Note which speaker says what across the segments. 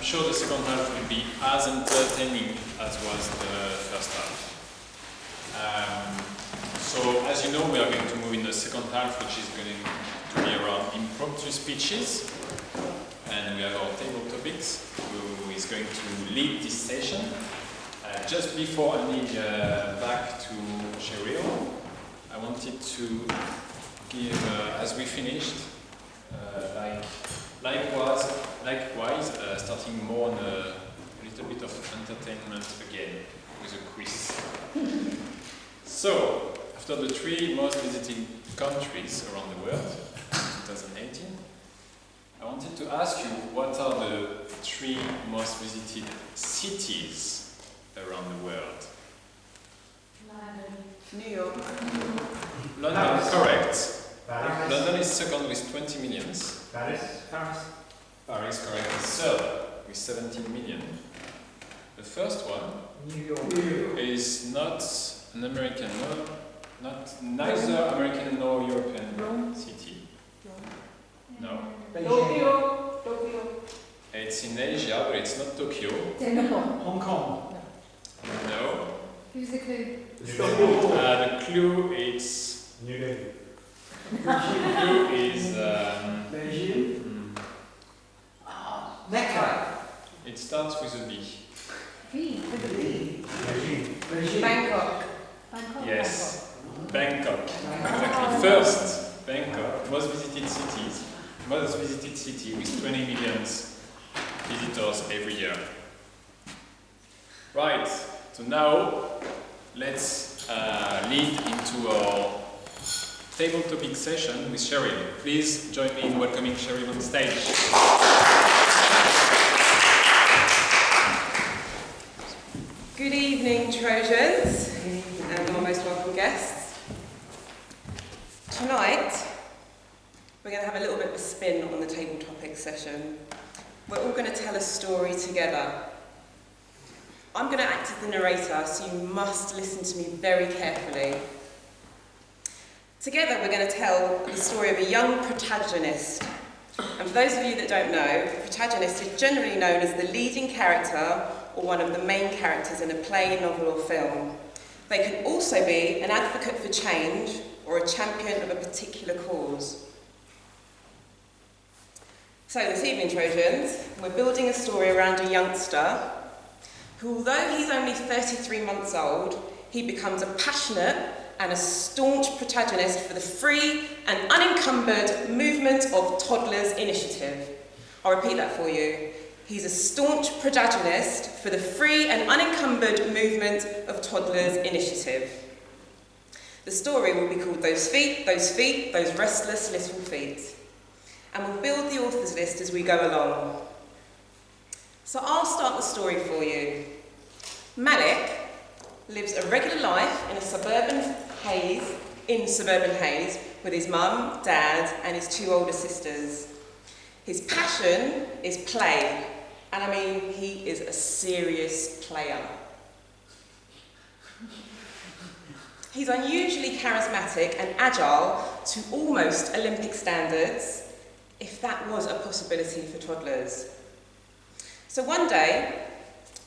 Speaker 1: I'm sure the second half will be as entertaining as was the first half. So, as you know, we are going to move in the second half, which is going to be around impromptu speeches. And we have our table topics, who is going to lead this session. Just before handing back to Cheryl, I wanted to give, as we finished, likewise, starting more on a little bit of entertainment again with a quiz. So, after the 3 most visited countries around the world in 2018, I wanted to ask you what are the 3 most visited cities around the world?
Speaker 2: New York.
Speaker 1: London, correct.
Speaker 3: Paris.
Speaker 1: London is second with 20 million.
Speaker 3: Paris.
Speaker 1: Paris, correct, is third with 17 million. The first one
Speaker 3: New York.
Speaker 1: is not an American, neither American nor European city. No.
Speaker 2: Tokyo.
Speaker 1: It's in Asia, but it's not Tokyo.
Speaker 3: Hong Kong.
Speaker 1: No.
Speaker 4: Who's the clue?
Speaker 1: The clue is
Speaker 3: New Delhi.
Speaker 1: clue is
Speaker 3: Beijing. Mecca.
Speaker 1: it starts with a B.
Speaker 3: Beijing.
Speaker 2: Bangkok.
Speaker 1: Yes. Bangkok. Exactly. First, Bangkok, most visited city with 20 million visitors every year. Right, so now let's lead into our table topic session with Cheryl. Please join me in welcoming Cheryl on stage.
Speaker 2: Good evening, Trojans, and our most welcome guests. Tonight, we're going to have a little bit of a spin on the table topic session. We're all going to tell a story together. I'm going to act as the narrator, so you must listen to me very carefully. Together, we're going to tell the story of a young protagonist. And for those of you that don't know, the protagonist is generally known as the leading character or one of the main characters in a play, novel, or film. They can also be an advocate for change or a champion of a particular cause. So this evening, Trojans, we're building a story around a youngster who, although he's only 33 months old, he becomes a passionate and a staunch protagonist for the free and unencumbered movement of Toddlers Initiative. I'll repeat that for you. He's a staunch protagonist for the free and unencumbered movement of Toddlers Initiative. The story will be called Those Feet, Those Restless Little Feet. And we'll build the authors list as we go along. So I'll start the story for you. Malik lives a regular life in suburban Hayes with his mum, dad, and his 2 older sisters. His passion is play, and I mean, he is a serious player. He's unusually charismatic and agile to almost Olympic standards, if that was a possibility for toddlers. So one day,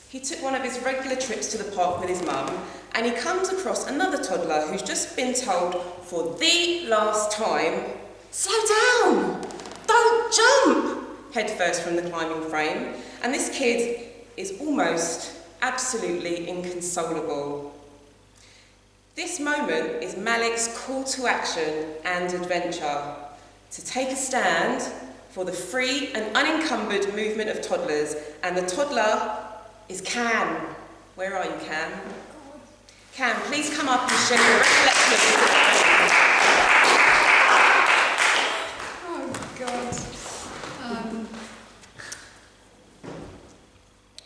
Speaker 2: he took one of his regular trips to the park with his mum, and he comes across another toddler who's just been told for the last time, "Slow down! Don't jump!" headfirst from the climbing frame. And this kid is almost absolutely inconsolable. This moment is Malik's call to action and adventure, to take a stand for the free and unencumbered movement of toddlers, and the toddler is Cam. Where are you, Cam? Cam, please come up and share your recollection of this adventure.
Speaker 4: Oh, God.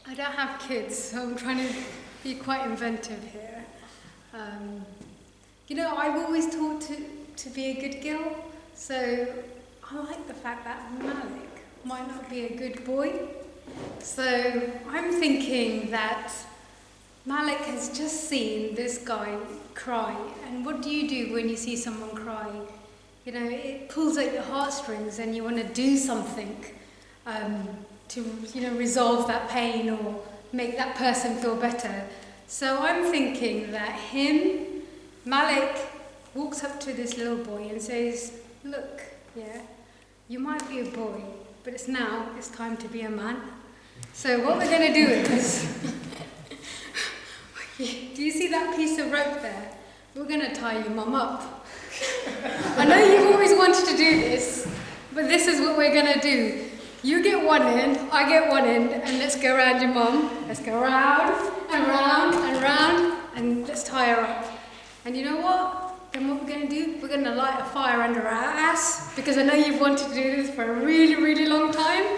Speaker 4: I don't have kids, so I'm trying to be quite inventive here. I've always taught to be a good girl, so I like the fact that Malik might not be a good boy. So I'm thinking that Malik has just seen this guy cry, and what do you do when you see someone cry? It pulls at your heartstrings and you want to do something resolve that pain or make that person feel better. So I'm thinking that Malik, walks up to this little boy and says, look, yeah, you might be a boy, but it's time to be a man. So what we're going to do is, do you see that piece of rope there? We're going to tie your mum up. I know you've always wanted to do this, but this is what we're going to do. You get one end, I get one end, and let's go around your mum. Let's go round and round and round, and let's tie her up. And you know what? Then what we're going to do, we're going to light a fire under our ass, because I know you've wanted to do this for a really, really long time,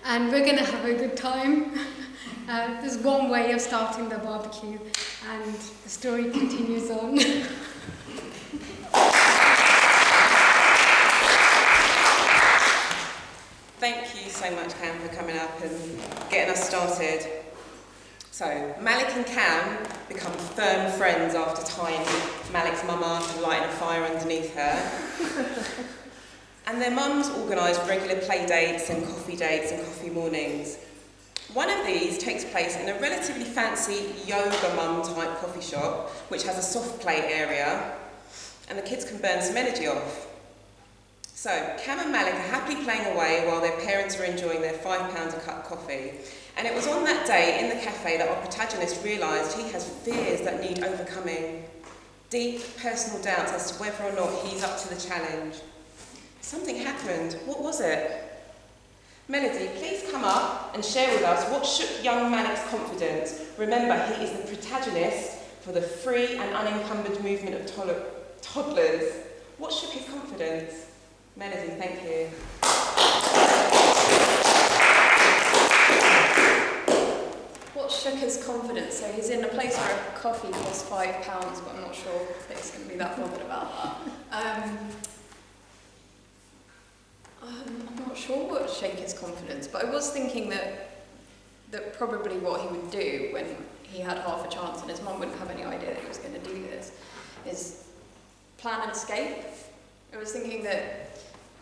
Speaker 4: and we're going to have a good time. There's one way of starting the barbecue, and the story continues on.
Speaker 2: Thank you so much, Cam, for coming up and getting us started. So, Malik and Cam become firm friends after tying Malik's mum up and lighting a fire underneath her. And their mums organise regular play dates and coffee mornings. One of these takes place in a relatively fancy yoga mum type coffee shop, which has a soft play area, and the kids can burn some energy off. So, Cam and Malik are happily playing away while their parents are enjoying their £5 a cup coffee. And it was on that day in the cafe that our protagonist realised he has fears that need overcoming. Deep personal doubts as to whether or not he's up to the challenge. Something happened. What was it? Melody, please come up and share with us what shook young Malik's confidence. Remember, he is the protagonist for the free and unencumbered movement of toddlers. What shook his confidence? Melody, thank you.
Speaker 5: What shook his confidence? So he's in a place where a coffee costs £5, but I'm not sure if he's going to be that bothered about that. I'm not sure what would shake his confidence, but I was thinking that probably what he would do when he had half a chance and his mum wouldn't have any idea that he was going to do this is plan an escape. I was thinking that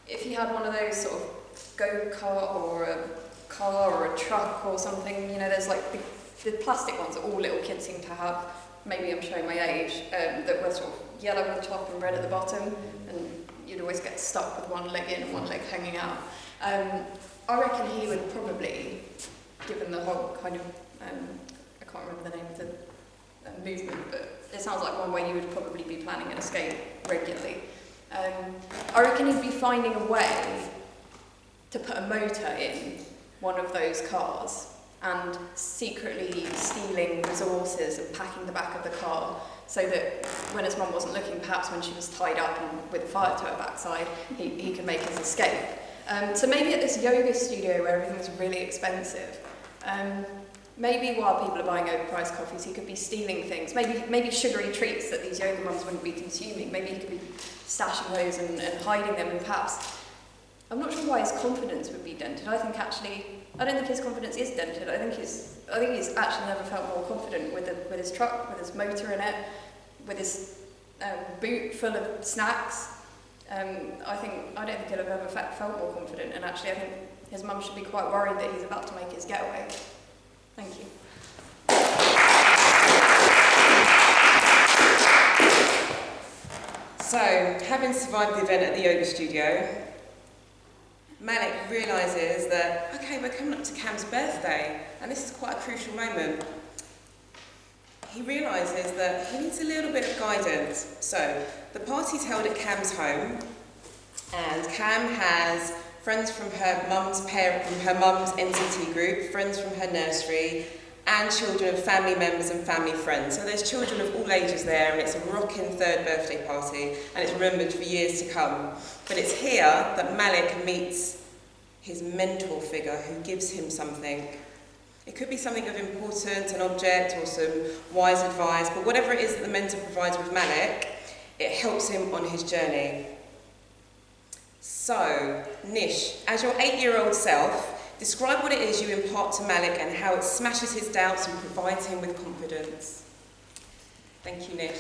Speaker 5: if he had one of those sort of go-kart or a car or a truck or something, there's like the plastic ones that all little kids seem to have, maybe I'm showing my age, that were sort of yellow at the top and red at the bottom, and you'd always get stuck with one leg in and one leg hanging out. I reckon he would probably, given the whole kind of, I can't remember the name of the movement, but it sounds like one way you would probably be planning an escape regularly. I reckon he'd be finding a way to put a motor in one of those cars and secretly stealing resources and packing the back of the car so that when his mum wasn't looking, perhaps when she was tied up and with a fire to her backside, he could make his escape. So maybe at this yoga studio where everything's really expensive, maybe while people are buying overpriced coffees, he could be stealing things, maybe sugary treats that these yoga mums wouldn't be consuming. Maybe he could be stashing those and hiding them, and perhaps, I'm not sure why his confidence would be dented. I don't think his confidence is dented. I think he's actually never felt more confident with his truck, with his motor in it, with his boot full of snacks. I don't think he'll have ever felt more confident, and actually I think his mum should be quite worried that he's about to make his getaway. Thank you.
Speaker 2: So, having survived the event at the yoga studio, Malik realises that, okay, we're coming up to Cam's birthday, and this is quite a crucial moment. He realises that he needs a little bit of guidance. So, the party's held at Cam's home, and Cam has friends from her mum's NCT group, friends from her nursery, and children of family members and family friends. So there's children of all ages there, and it's a rocking third birthday party, and it's remembered for years to come. But it's here that Malik meets his mentor figure who gives him something. It could be something of importance, an object, or some wise advice, but whatever it is that the mentor provides with Malik, it helps him on his journey. So, Nish, as your 8-year-old self, describe what it is you impart to Malik and how it smashes his doubts and provides him with confidence. Thank you, Nish.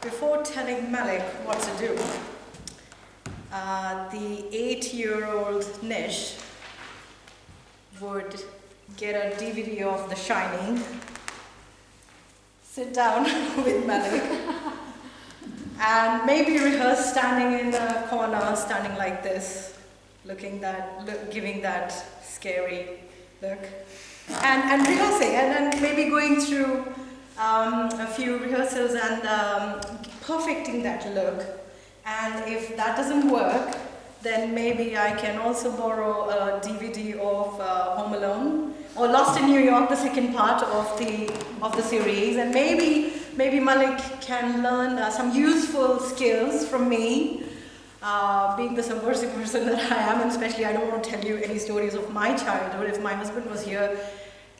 Speaker 6: before telling Malik what to do, the 8-year-old Nish would get a DVD of The Shining, sit down with Malik, and maybe rehearse standing in the corner, standing like this, giving that scary look, and rehearsing, and then maybe going through a few rehearsals and perfecting that look. And if that doesn't work, then maybe I can also borrow a DVD of Home Alone or Lost in New York, the second part of the series, and maybe Malik can learn some useful skills from me, being the subversive person that I am, and especially I don't want to tell you any stories of my childhood. If my husband was here,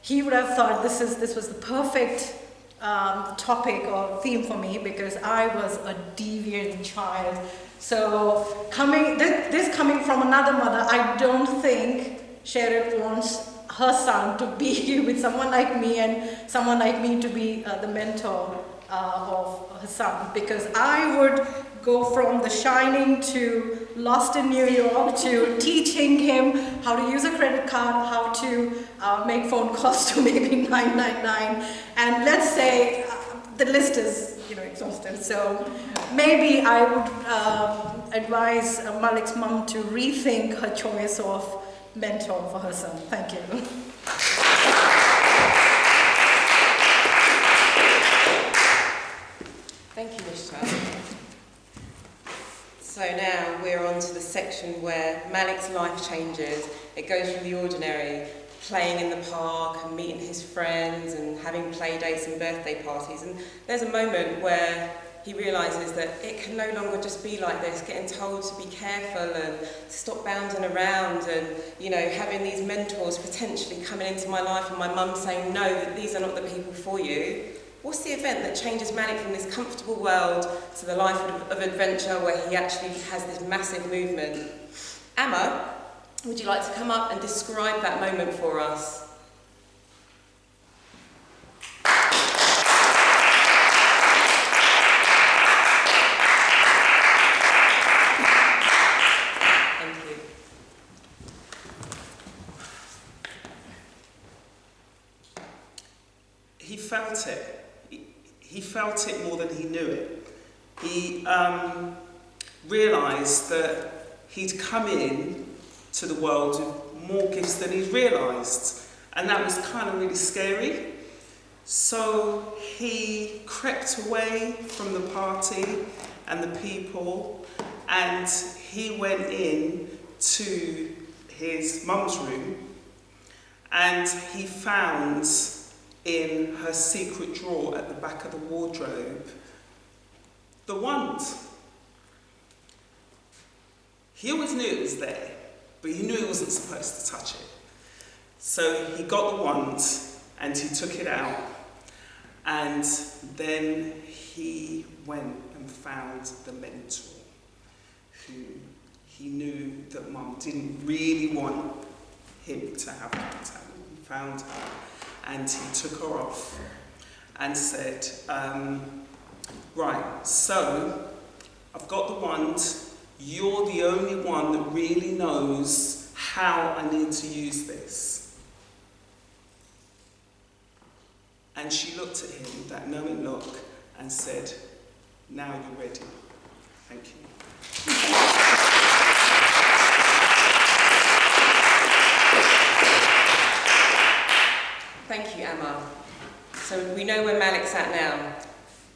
Speaker 6: he would have thought this was the perfect topic or theme for me, because I was a deviant child. So this coming from another mother, I don't think Cheryl wants her son to be with someone like me, and someone like me to be the mentor of her son, because I would go from The Shining to Lost in New York to teaching him how to use a credit card, how to make phone calls to maybe 999, and let's say the list is exhausted. So maybe I would advise Malik's mom to rethink her choice of mentor for her son. Thank you.
Speaker 2: Thank you, Nishta. So now we're on to the section where Malik's life changes. It goes from the ordinary, playing in the park and meeting his friends and having play dates and birthday parties. And there's a moment where he realises that it can no longer just be like this, getting told to be careful and stop bounding around, and having these mentors potentially coming into my life and my mum saying, no, that these are not the people for you. What's the event that changes Malik from this comfortable world to the life of adventure where he actually has this massive movement? Amma, would you like to come up and describe that moment for us? Thank you.
Speaker 7: He felt it. He felt it more than he knew it. He realised that he'd come in to the world with more gifts than he'd realised, and that was kind of really scary. So he crept away from the party and the people, and he went in to his mum's room, and he found in her secret drawer at the back of the wardrobe the wand. He always knew it was there, but he knew he wasn't supposed to touch it. So he got the wand and he took it out, and then he went and found the mentor, who he knew that Mum didn't really want him to have contact with. He found her, and he took her off and said, right, so I've got the wand. You're the only one that really knows how I need to use this. And she looked at him with that knowing look and said, now you're ready. Thank you.
Speaker 2: Thank you, Amma. So we know where Malik's at now.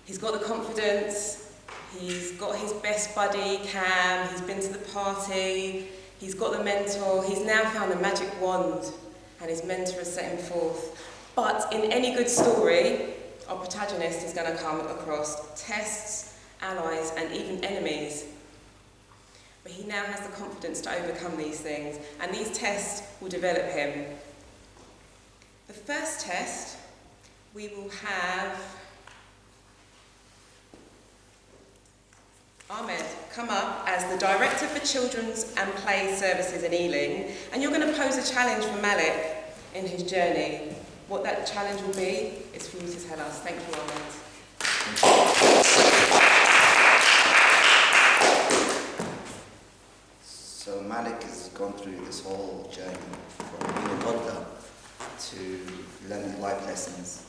Speaker 2: He's got the confidence, he's got his best buddy, Cam, he's been to the party, he's got the mentor, he's now found the magic wand, and his mentor has set him forth. But in any good story, our protagonist is going to come across tests, allies, and even enemies. But he now has the confidence to overcome these things, and these tests will develop him. The first test, we will have Ahmed come up as the Director for Children's and Play Services in Ealing, and you're going to pose a challenge for Malik in his journey. What that challenge will be is for you to tell us. Thank you, Ahmed.
Speaker 8: this whole journey from being a toddler to learning life lessons.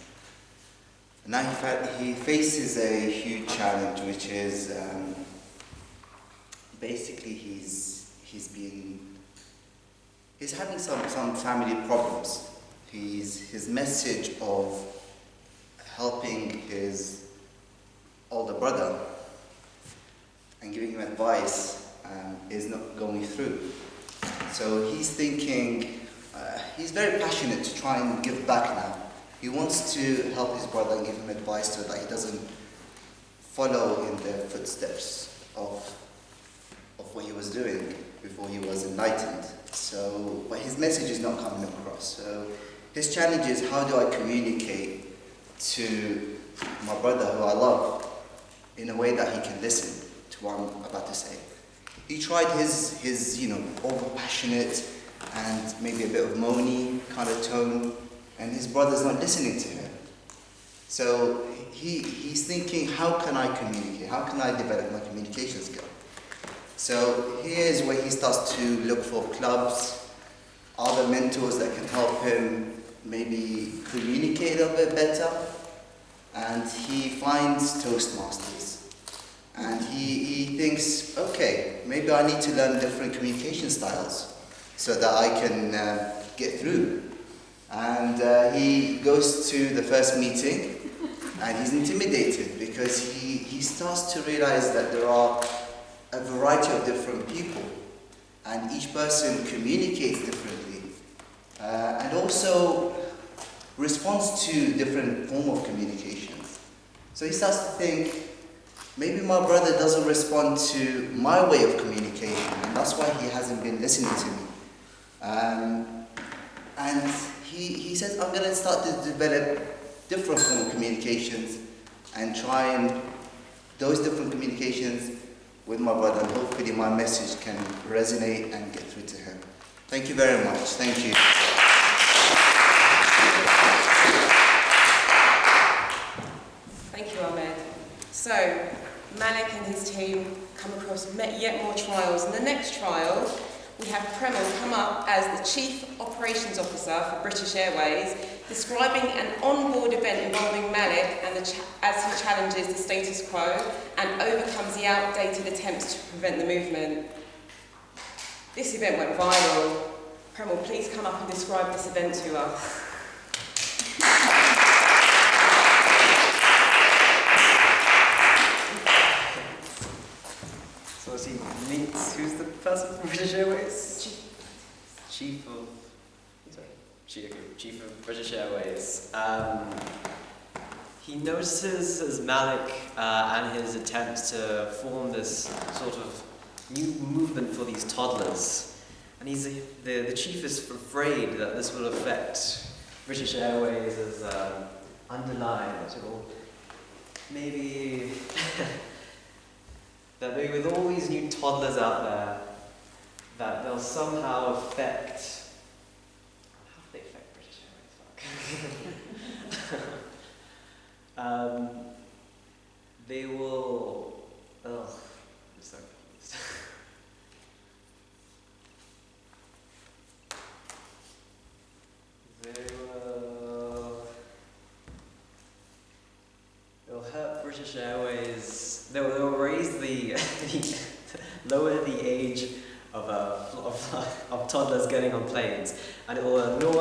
Speaker 8: And now he faces a huge challenge, which is basically he's having some family problems. His message of helping his older brother and giving him advice is not going through. So he's thinking, he's very passionate to try and give back now. He wants to help his brother and give him advice so that he doesn't follow in the footsteps of what he was doing before he was enlightened. So, but his message is not coming across. So his challenge is, how do I communicate to my brother who I love in a way that he can listen to what I'm about to say? He tried his over-passionate and maybe a bit of moany kind of tone, and his brother's not listening to him. So he's thinking, how can I communicate? How can I develop my communication skill? So here's where he starts to look for clubs, other mentors that can help him maybe communicate a bit better. And he finds Toastmasters. And he thinks, okay, maybe I need to learn different communication styles so that I can get through. And he goes to the first meeting and he's intimidated because he starts to realize that there are a variety of different people and each person communicates differently and also responds to different form of communications. So he starts to think, maybe my brother doesn't respond to my way of communication and that's why he hasn't been listening to me. And he says, I'm going to start to develop different form of communications and try and those different communications with my brother, and hopefully my message can resonate and get through to him. Thank you very much. Thank you.
Speaker 2: Thank you, Ahmed. So, Malik and his team come across yet more trials. In the next trial, we have Premal come up as the Chief Operations Officer for British Airways, describing an on-board event involving Malik and as he challenges the status quo and overcomes the outdated attempts to prevent the movement. This event went viral. Premal, please come up and describe this event to us.
Speaker 9: So as he meets, who's the person from British Airways? Chief of British Airways. He notices as Malik and his attempts to form this sort of new movement for these toddlers. And the chief is afraid that this will affect British Airways as underlined, or maybe that maybe with all these new toddlers out there, that they'll somehow affect. How do they affect British Airways? They will. I'm so confused. They'll hurt British Airways. They'll raise the lower the age of toddlers getting on planes, and it will annoy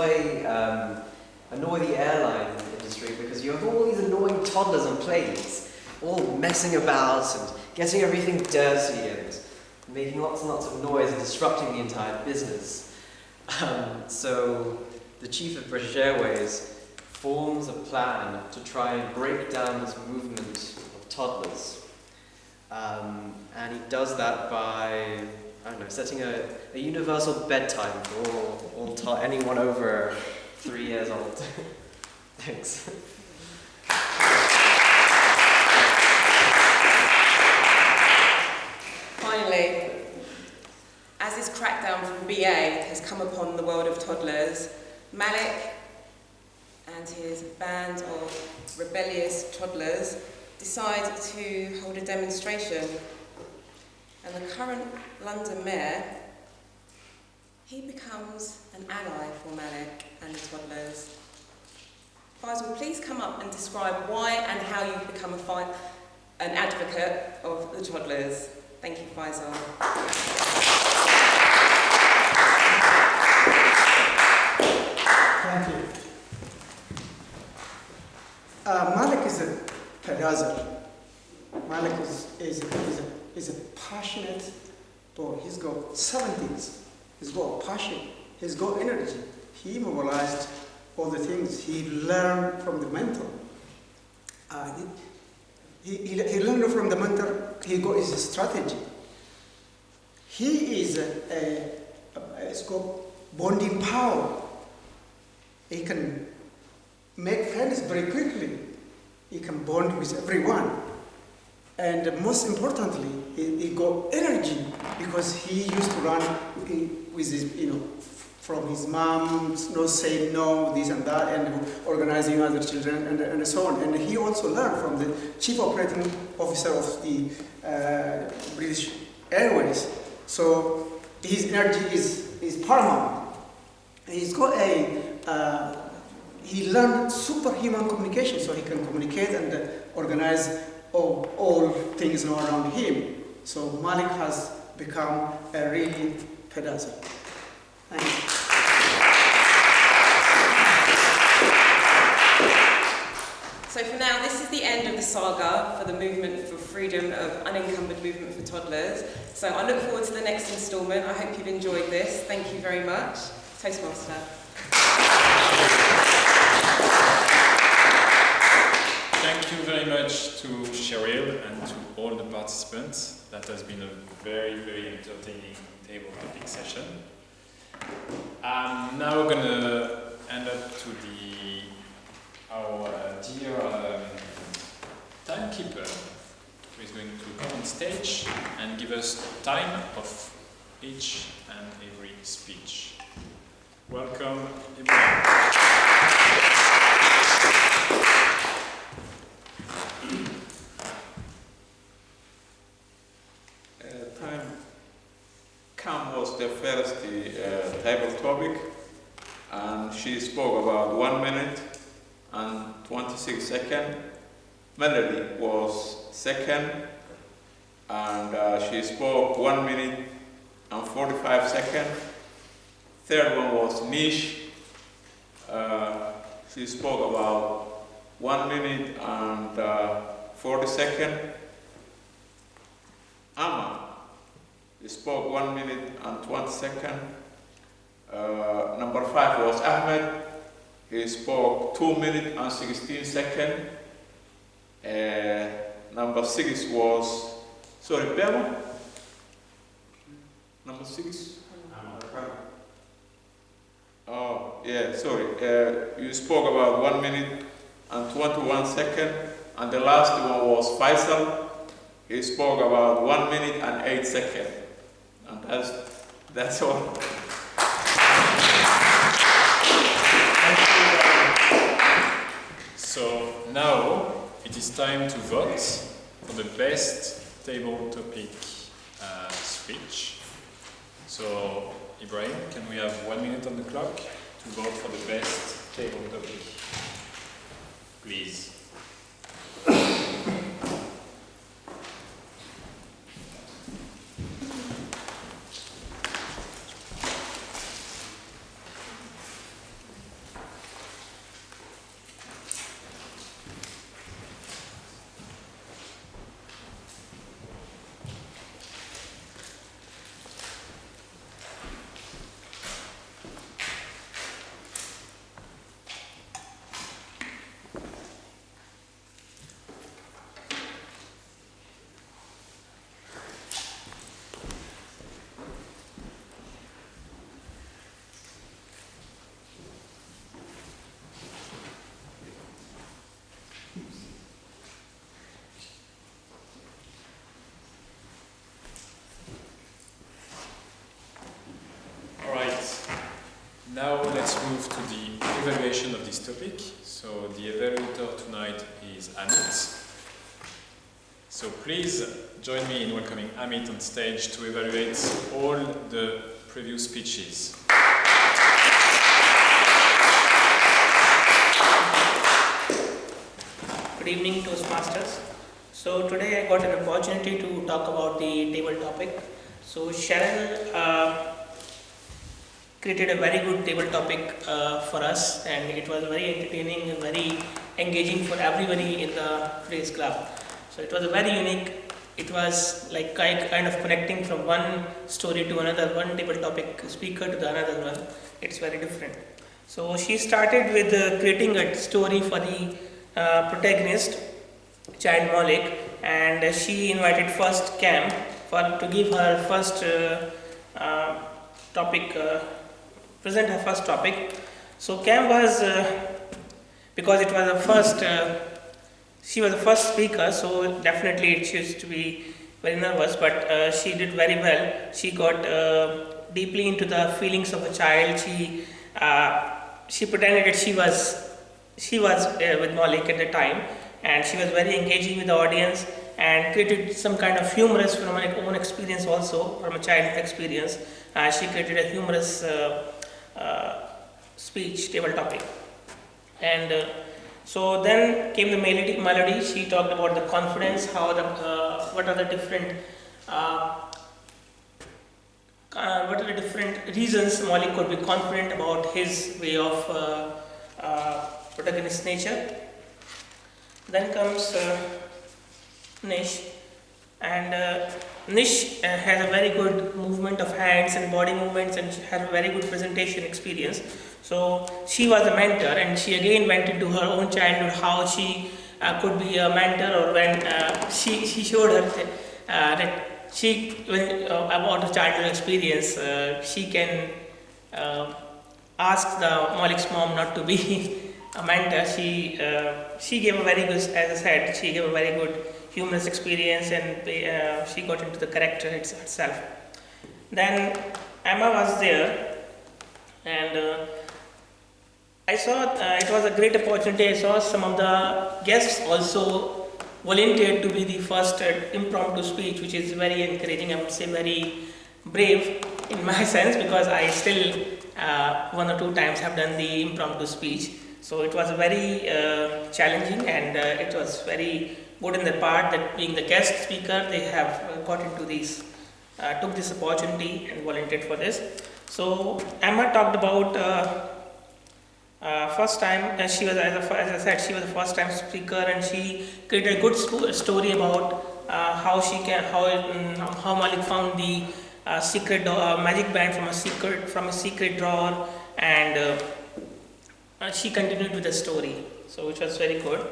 Speaker 9: the airline industry because you have all these annoying toddlers on planes, all messing about and getting everything dirty and making lots and lots of noise and disrupting the entire business. So the chief of British Airways forms a plan to try and break down this movement of toddlers. And he does that by, setting a universal bedtime for anyone over 3 years old. Thanks.
Speaker 2: Finally, as this crackdown from BA has come upon the world of toddlers, Malik and his band of rebellious toddlers decide to hold a demonstration. And the current London Mayor he becomes an ally for Malik and the toddlers. Faisal, please come up and describe why and how you've become an advocate of the toddlers. Thank you, Faisal.
Speaker 3: Thank you. Malik is a pedazer. Malik is a passionate boy. He's got 70s. He's got passion. He's got energy. He mobilized all the things he learned from the mentor. He learned from the mentor. He got his strategy. He is it's got bonding power. He can make friends very quickly. He can bond with everyone. And most importantly, he got energy because he used to run with his, from his mom, saying no, this and that, and organizing other children and so on. And he also learned from the chief operating officer of the British Airways. So his energy is paramount. He's got he learned superhuman communication, so he can communicate and organize all things around him. So Malik has become a really pedazer. Thank you.
Speaker 2: So for now, this is the end of the saga for the movement for freedom of unencumbered movement for toddlers. So I look forward to the next instalment. I hope you've enjoyed this. Thank you very much. Toastmaster.
Speaker 1: Thank you very much to Cheryl and to all the participants. That has been a very, very entertaining table topic session. I'm now going to hand up to our dear timekeeper, who is going to come on stage and give us time of each and every speech. Welcome, Ibrahim.
Speaker 10: Cam was the first table topic, and she spoke about 1 minute and 26 seconds. Melody was second, and she spoke 1 minute and 45 seconds. Third one was Nish. She spoke about 1 minute and 40 seconds. Amma. He spoke 1 minute and 20 seconds. Number 5 was Ahmed. He spoke 2 minutes and 16 seconds. Number 6 was, sorry, Bema? Number 6? Oh, yeah, sorry. You spoke about 1 minute and 21 seconds. And the last one was Faisal. He spoke about 1 minute and 8 seconds. And that's all.
Speaker 1: So now it is time to vote for the best table topic speech. So Ibrahim, can we have 1 minute on the clock to vote for the best table topic? Please. Now let's move to the evaluation of this topic. So the evaluator tonight is Amit. So please join me in welcoming Amit on stage to evaluate all the previous speeches.
Speaker 11: Good evening, Toastmasters. So today I got an opportunity to talk about the table topic. So Cheryl created a very good table topic for us, and it was very entertaining and very engaging for everybody in the today's club. So it was a very unique. It was like kind of connecting from one story to another, one table topic speaker to the another one. It's very different. So she started with creating a story for the protagonist, child Malik, and she invited first Cam to give her first topic, present her first topic. So Cam was, because it was the first, she was the first speaker, so definitely she used to be very nervous, but she did very well. She got deeply into the feelings of a child. She pretended that she was with Malik at the time, and she was very engaging with the audience and created some kind of humorous from my own experience also, from a childhood experience. She created a humorous speech, table topic. And so then came the melody. She talked about the confidence, how what are the different reasons Malik could be confident about his way of protagonist nature. Then comes Nish, and Nish has a very good movement of hands and body movements, and she had a very good presentation experience. So she was a mentor, and she again went into her own childhood how she could be a mentor, or when she showed her that she about her childhood experience, she can ask the Malik's mom not to be a mentor. She gave a very good, as I said, she gave a very good humorous experience, and she got into the character herself. Then Emma was there, and I saw it was a great opportunity. I saw some of the guests also volunteered to be the first impromptu speech, which is very encouraging. I would say very brave in my sense, because I still one or two times have done the impromptu speech. So it was very challenging, and it was very good in the part that being the guest speaker, they have got into these, took this opportunity and volunteered for this. So Emma talked about first time, she was, as I said, she was the first time speaker, and she created a good story about how Malik found the secret magic band from a secret drawer, and she continued with the story, so which was very good.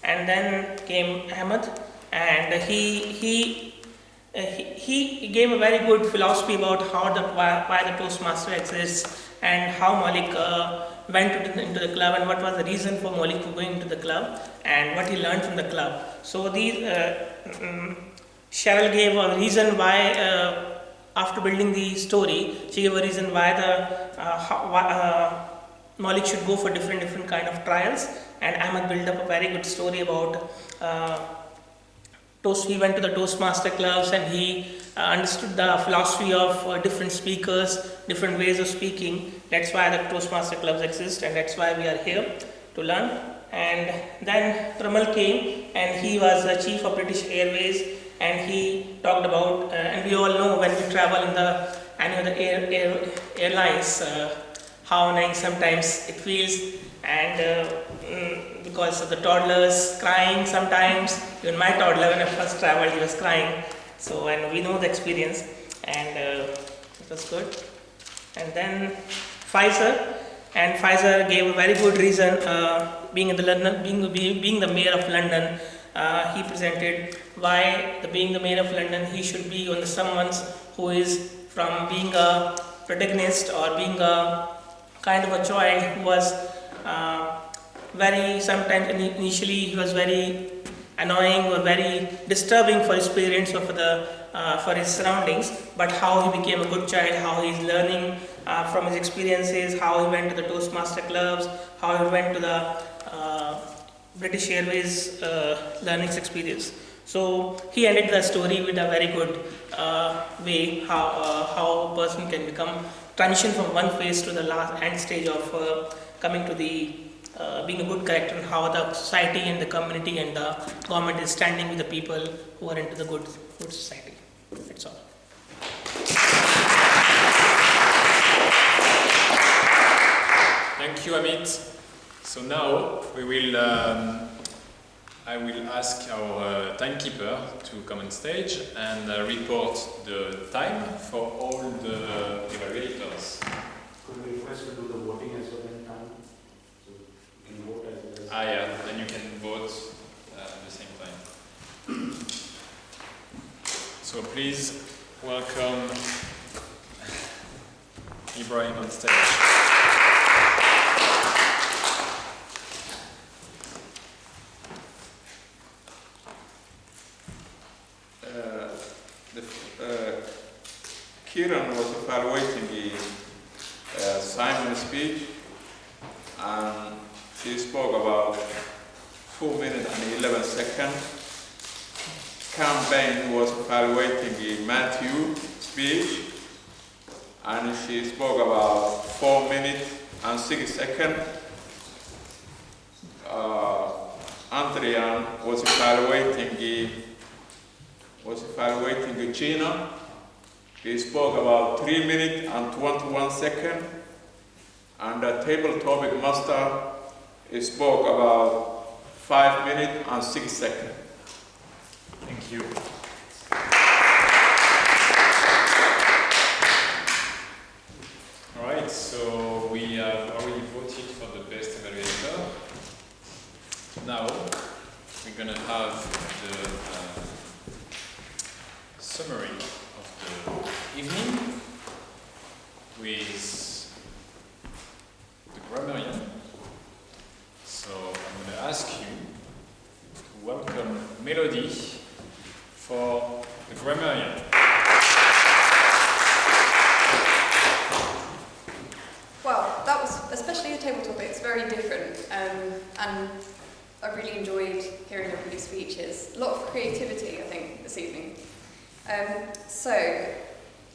Speaker 11: And then came Ahmed, and he gave a very good philosophy about why the Toastmaster exists, and how Malik went into the club, and what was the reason for Malik going into the club, and what he learned from the club. So these Cheryl gave a reason why, after building the story, she gave a reason why Malik should go for different kind of trials, and Ahmed built up a very good story about he went to the Toastmaster clubs, and he understood the philosophy of different speakers, different ways of speaking. That's why the Toastmaster clubs exist, and that's why we are here to learn. And then Pramal came, and he was the chief of British Airways, and he talked about, and we all know when we travel in any of the airlines, how nice sometimes it feels, and because of the toddlers crying sometimes. Even my toddler, when I first traveled, he was crying. So, and we know the experience, and it was good. And then Pfizer gave a very good reason. Being in the London, being the mayor of London, he presented why being the mayor of London, he should be on someone who is from being a protagonist or being a kind of a child who was sometimes initially he was very annoying or very disturbing for his parents or for his surroundings, but how he became a good child, how he's learning from his experiences, how he went to the Toastmaster clubs, how he went to the British Airways learning experience. So he ended the story with a very good way how a person can transition from one phase to the last end stage of coming to the being a good character, and how the society and the community and the government is standing with the people who are into the good society. That's all.
Speaker 1: Thank you, Amit. So now we will. I will ask our timekeeper to come on stage and report the time for all the evaluators.
Speaker 12: Could we request to do the voting as well in time? So you can vote as well as...
Speaker 1: Yeah, and you can vote at the same time. So please welcome Ibrahim on stage.
Speaker 10: Kieran was evaluating the Simon's speech, and she spoke about 2 minutes and 11 seconds. Cam Bain was evaluating the Matthew speech, and she spoke about 4 minutes and 6 seconds. Andrian was evaluating Gina. He spoke about 3 minutes and 21 seconds. And the table topic master, he spoke about 5 minutes and 6 seconds.
Speaker 1: Thank you. All right, so we have already voted for the best evaluator. Now we're gonna have the summary of the evening with the grammarian. So I'm gonna ask you to welcome Melody for the grammarian.
Speaker 5: Well, that was, especially the table topic, it's very different, and I really enjoyed hearing everybody's speeches. A lot of creativity, I think, this evening. So,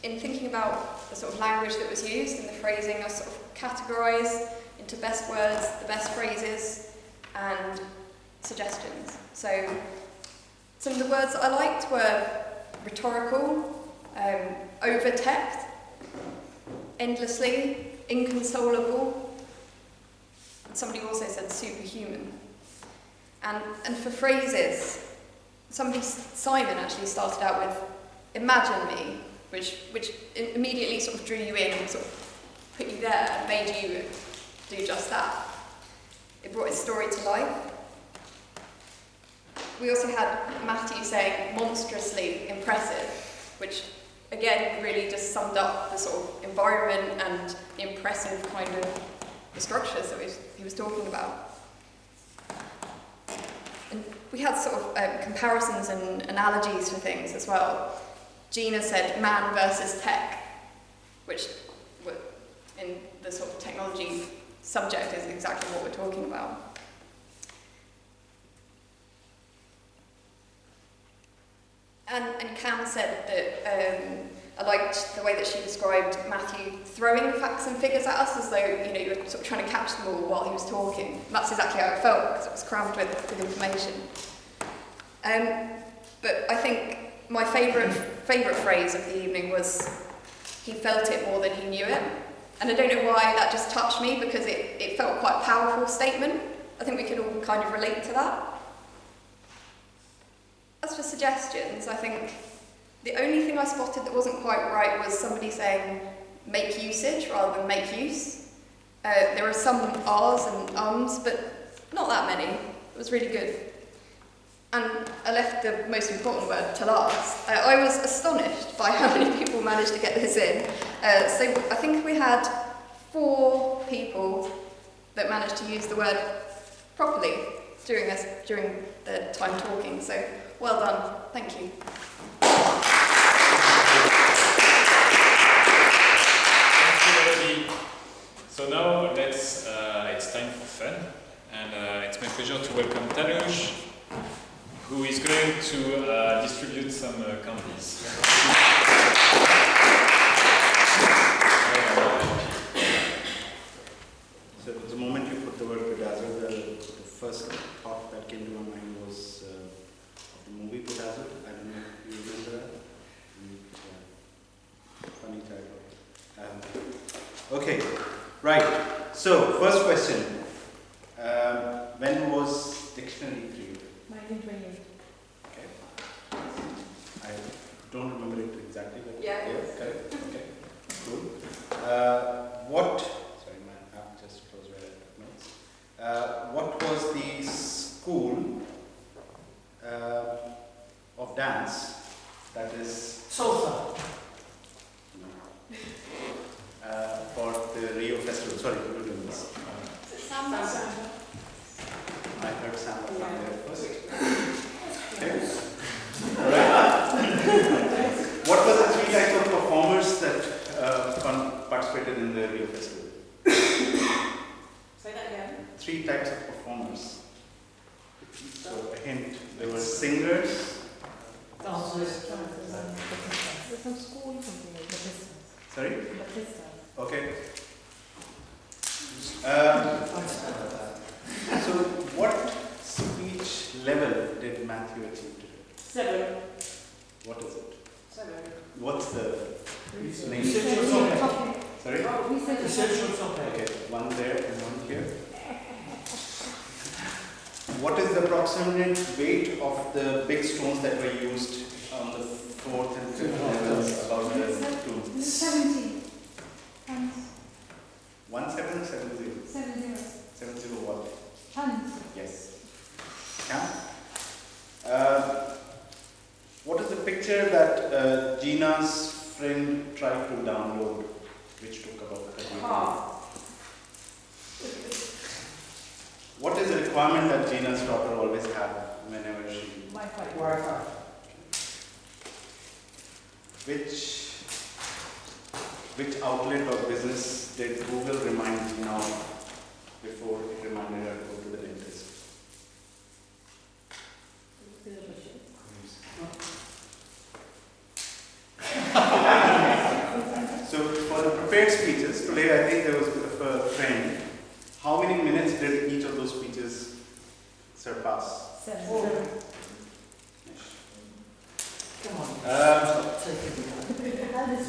Speaker 5: in thinking about the sort of language that was used and the phrasing, I sort of categorised into best words, the best phrases, and suggestions. So, some of the words that I liked were rhetorical, over-text, endlessly, inconsolable, and somebody also said superhuman. And for phrases, Simon actually started out with imagine me, which immediately sort of drew you in and sort of put you there and made you do just that. It brought his story to life. We also had Matthew saying monstrously impressive, which again really just summed up the sort of environment and the impressive kind of the structures that he was talking about. And we had sort of comparisons and analogies for things as well. Gina said man versus tech, which in the sort of technology subject is exactly what we're talking about. And Cam said that I liked the way that she described Matthew throwing facts and figures at us as though you were sort of trying to catch them all while he was talking. And that's exactly how it felt, because it was crammed with information. But I think my favourite phrase of the evening was, he felt it more than he knew it. And I don't know why that just touched me, because it felt quite a powerful statement. I think we could all kind of relate to that. As for suggestions, I think the only thing I spotted that wasn't quite right was somebody saying make usage rather than make use. There were some R's and ums, but not that many. It was really good. And I left the most important word to last. I was astonished by how many people managed to get this in. So I think we had 4 people that managed to use the word properly during the time talking. So well done. Thank you.
Speaker 1: So now it's time for fun, and it's my pleasure to welcome Tanush, who is going to please.
Speaker 12: So the moment you put the word bedazzled, the first thought that came to my mind was of the movie Bedazzled. I don't know if you remember that. Funny title. Okay, right. So first question: when was dictionary created?
Speaker 6: 1928.
Speaker 12: Okay. I don't remember it exactly, but
Speaker 2: Yeah.
Speaker 12: correct. Okay, cool. Sorry, my app just closed where I took notes. What was the school of dance that is
Speaker 3: Salsa.
Speaker 12: for the Rio Festival? Sorry, we're doing this. I heard Samba from there first. Okay. Alright. What were the 3 types of performers that participated in the Rio Festival?
Speaker 2: Say that again.
Speaker 12: 3 types of performers. So a hint, there were singers.
Speaker 6: Dancers. There's some school something like Batista.
Speaker 12: Sorry?
Speaker 6: Batista.
Speaker 12: Okay. So what speech level did Matthew achieve today?
Speaker 2: 7.
Speaker 12: What is it?
Speaker 2: 7.
Speaker 12: What's the name?
Speaker 6: Research.
Speaker 12: Sorry?
Speaker 6: Research.
Speaker 12: Okay, one there and one here. What is the approximate weight of the big stones that were used on the 4th and 5th levels above the tomb?
Speaker 4: 70 tons.
Speaker 12: 1770.
Speaker 4: 70
Speaker 12: 70 what?
Speaker 4: tons.
Speaker 12: Yes. Yeah. What is the picture that Gina's friend tried to download, which took about 30 minutes? What is the requirement that Gina's daughter always have whenever she...
Speaker 3: Wi-Fi.
Speaker 12: Which outlet or business did Google remind Gina before it reminded her to go to the dentist? So for the prepared speeches, today I think there was a bit of a trend. How many minutes did each of those speeches surpass?
Speaker 6: 7.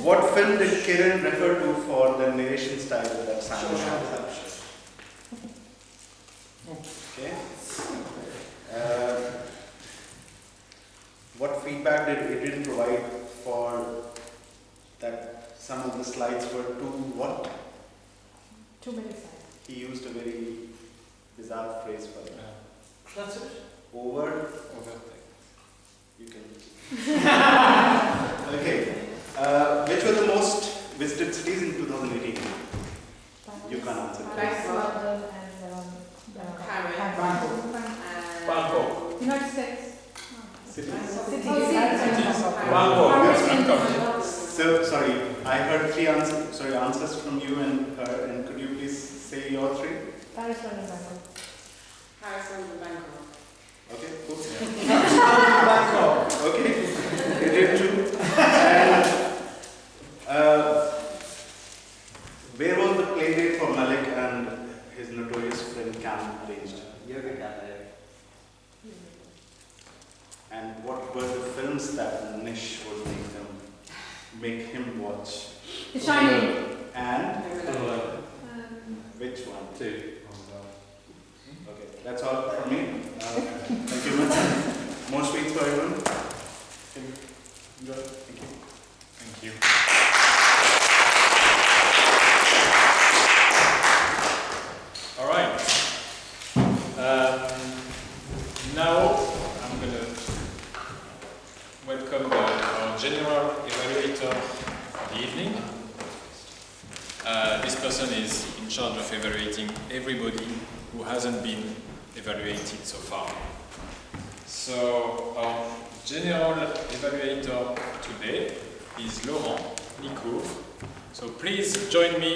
Speaker 12: What film did Kiran refer to for the narration style that Simon had? Okay. What feedback did Adrian provide for that some of the slides were too what?
Speaker 6: Too many slides.
Speaker 12: He used a very bizarre phrase for that.
Speaker 3: Cluttered.
Speaker 12: Over. You can. Okay. Which were the most visited cities in 2018? You can answer that.
Speaker 6: London and
Speaker 1: Bangkok.
Speaker 4: United States.
Speaker 12: Cities.
Speaker 1: Bangkok.
Speaker 12: So sorry, I heard 3 answers from you and her, and could you please say your 3?
Speaker 6: Paris, London, Bangkok.
Speaker 2: Paris, London, Bangkok.
Speaker 12: Okay, cool. Bangkok. Okay, it did too. And where was the play date for Malik and his notorious friend Cam arranged?
Speaker 9: Yoga Cafe.
Speaker 12: And what were the films that Nish would make him watch?
Speaker 4: The Shining.
Speaker 12: And which one? 2. Okay, that's all from me. Thank you much. More sweets for everyone. Enjoy. Thank you.
Speaker 1: Thank you. All right. Now I'm going to welcome our general evaluator for the evening. This person is in charge of evaluating everybody who hasn't been evaluated so far. So our general evaluator today is Laurent Nicouve. So please join me